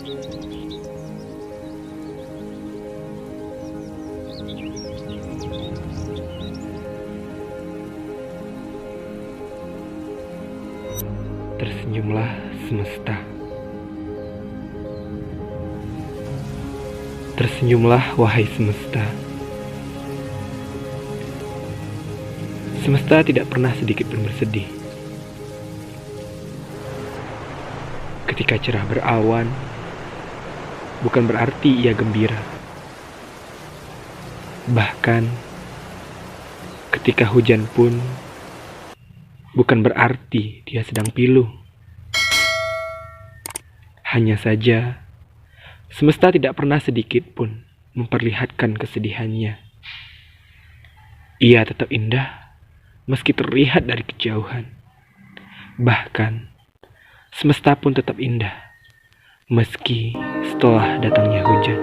Tersenyumlah semesta. Tersenyumlah wahai semesta. Semesta tidak pernah sedikit pun bersedih. Ketika cerah berawan, bukan berarti ia gembira. Bahkan, ketika hujan pun, bukan berarti dia sedang pilu. Hanya saja, semesta tidak pernah sedikit pun memperlihatkan kesedihannya. Ia tetap indah, meski terlihat dari kejauhan. Bahkan, semesta pun tetap indah, meski setelah datangnya hujan.